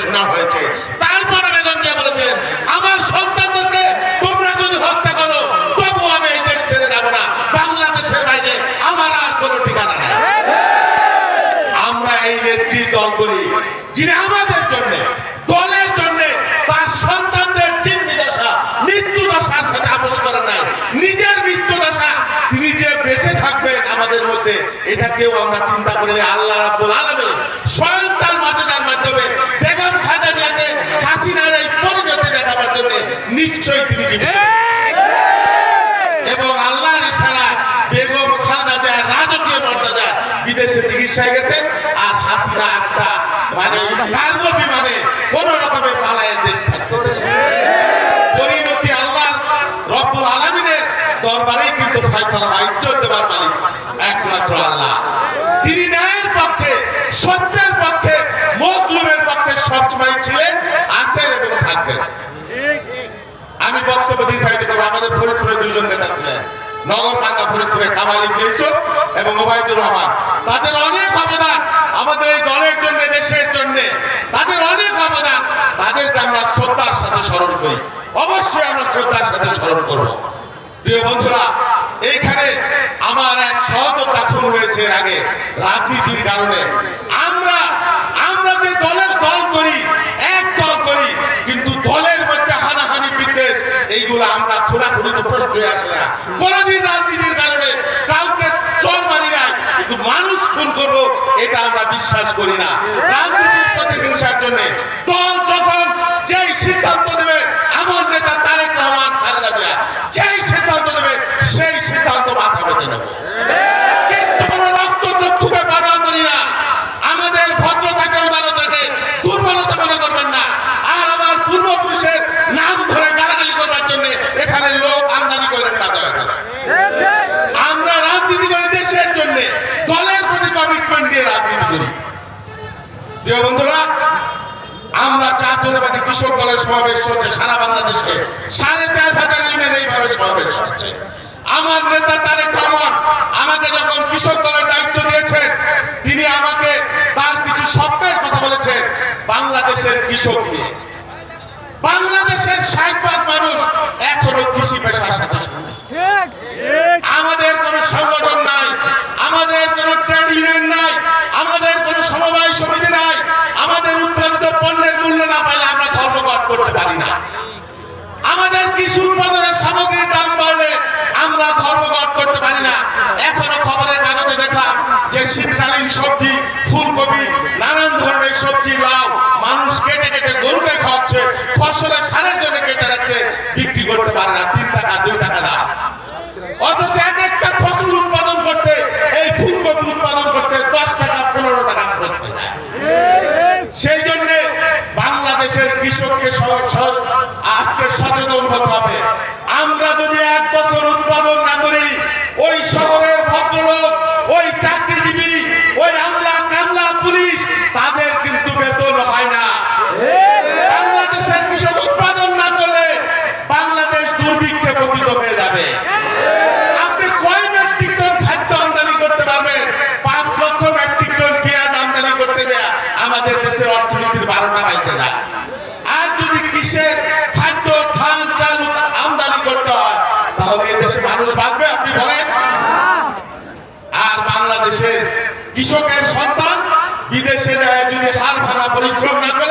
শোনা হয়েছে। তারপরে বেগম জিয়া বলেছেন, আমার সন্তানদেরকে তোমরা যদি হত্যা করো তবু আমি এই দেশ ছেড়ে যাব না, বাংলাদেশের বাইরে আমার আর কোনো ঠিকানা নেই। আমরা এই নেত্রীর দল করি যিনি আমাদের জন্য, দলের জন্য তার সন্তানদের চিন্তি দশা, মৃত্যু দশার সাথে আপোষ করেন নাই। নিজের মৃত্যু দশা তিনি যে বেঁচে থাকবেন আমাদের মধ্যে, এটা কেউ আমরা চিন্তা করি না। আল্লাহ রাব্বুল আলামিন স্বয়ং তার মাঝেদার মাধ্যমে বেগম খালেদা জিয়াকে হাসিনার এই পরিণতি দেখাবার জন্য নিশ্চয়ই তিনি দিবেন। এবং আল্লাহর ইশারা বেগম খালেদা জিয়া রাজকীয় মর্যাদায় বিদেশে চিকিৎসায় গেছেন, আর হাসিনা একটা মানে কার্গো বিমানে কোন রকমে পালায় দেশ ছাড়ছে। পরিণতি আল্লাহ রব্বুল আলামিনের দরবারেই কিন্তু ফয়সালা হয়। ইজ্জত দেবার মালিক একমাত্র আল্লাহ। তিনি ন্যায়ের পক্ষে, সত্যের পক্ষে, মজলুমের পক্ষে সবসময় ছিলেন, আছেন এবং থাকবেন। আমি বক্তব্য দীর্ঘায়িত করবো। আমাদের ফরিদপুরে দুইজন নেতা ছিলেন, নগরকান্দা ফরিদপুরে কামাল ইবনে ইউসুফ এবং ওবায়দুর রহমান। তাদের অনেক অবদান আমাদের এই দলের জন্য, দেশের জন্য, তাদের অনেক অবদান। তাদেরকে আমরা শ্রদ্ধার সাথে স্মরণ করি, অবশ্যই আমরা শ্রদ্ধার সাথে স্মরণ করব। প্রিয় বন্ধুরা, এইখানে আমার এক সহযোদ্ধা খুন হয়েছে এর আগে রাজনীতির কারণে। আমরা যে দলের দল করি, এক দল করি, কিন্তু দলের মধ্যে হানাহানি বিদ্বেষ এইগুলো আমরা খোলাখুলি তো প্রশ্রয় আসে না। কোনদিন রাজনীতির কারণে কাউকে চোর মারি নাই, কিন্তু মানুষ খুন করবো এটা আমরা বিশ্বাস করি না। রাজনীতির প্রতিহিংসার জন্য দল যখন যেই সিদ্ধান্ত দেবে, আমার নেতা তারেক রহমান খালেদা জিয়া যেই সিদ্ধান্ত দেবে সেই সিদ্ধান্ত মাথা পেতে নেব, কিন্তু কোনো রক্ত চক্ষুকে বাধা করি না। আমাদের ভদ্রতাকে, উদারতাকে দুর্বলতা মনে করবেন না। আর আমার পূর্বপুরুষের নাম ধরে গালাগালি করবার জন্য এখানে লোক আমদানি করেন না, দয়া করে। আমরা রাজনীতি করি দেশের জন্য, দলের প্রতি কমিটমেন্ট দিয়ে রাজনীতি করি। প্রিয় বন্ধুরা, আমরা জাতীয়তাবাদী কৃষক দলের সমাবেশ চলছে সারা বাংলাদেশে, 4,500 ইউনিয়ন এইভাবে সমাবেশ হচ্ছে। আমার নেতা তারেক রহমান আমাকে যখন কৃষক দলের দায়িত্ব দিয়েছেন, তিনি আমাকে তার কিছু স্বপ্নের কথা বলেছেন বাংলাদেশের কৃষক নিয়ে। বাংলাদেশের 60% মানুষ এখনো কৃষি পেশার সাথে সংযুক্ত। আমাদের কোনো সংগঠন নাই, আমাদের কোনো ট্রেড ইউনিয়ন নাই, আমাদের কোনো সমবায় সমিতি নাই। আমাদের উৎপাদিত পণ্যের মূল্য না পাইলে আমরা ধর্মঘট করতে পারি না। আমাদের কৃষি উৎপাদনের সামগ্রীর দাম বাড়লে আমরা ধর্মঘট করতে পারি না। এখনো খবরের কাগজে দেখলাম যে শীতকালীন সবজি, ফুলকপি, নানান ধরনের সবজি, লাউ মানুষ কেটে কেটে গরুকে খাওয়াচ্ছে, ফসলের সারের জন্য কেটে রাখছে, বিক্রি করতে পারে না। 3 টাকা 2 টাকা দাম। অথচ এক একটা ফসল উৎপাদন করতে, এই ফুলকপি উৎপাদন করতে 10 টাকা 15 টাকা খরচ হয়ে যায়। সেই জন্য বাংলাদেশের কৃষককে আজকে সচেতন হতে হবে। আমরা যদি 1 বছর উৎপাদন না করি, ওই শহরের ভদ্রলোক, ওই চাকরিজীবী, ওই আমলা কামলা পুলিশ, তাদের কিন্তু বেতন হয় না। বাংলাদেশের কৃষক উৎপাদন না করলে বাংলাদেশ দুর্ভিক্ষে পতিত হয়ে যাবে। আপনি কয় মেট্রিক টন খাদ্য আমদানি করতে পারবেন? 5 লক্ষ মেট্রিক টন পেঁয়াজ আমদানি করতে দেয়া আমাদের দেশের অর্থনীতির 12টা বাজতে যায়। আর যদি কৃষির খাদ্য, ধান, চাল আমদানি করতে হয়, তাহলে এদেশে মানুষ বাঁচবে? আপনি বলেন। আর বাংলাদেশের কৃষকের সন্তান বিদেশে যায় যদি হাড় ভাঙা পরিশ্রম না করে,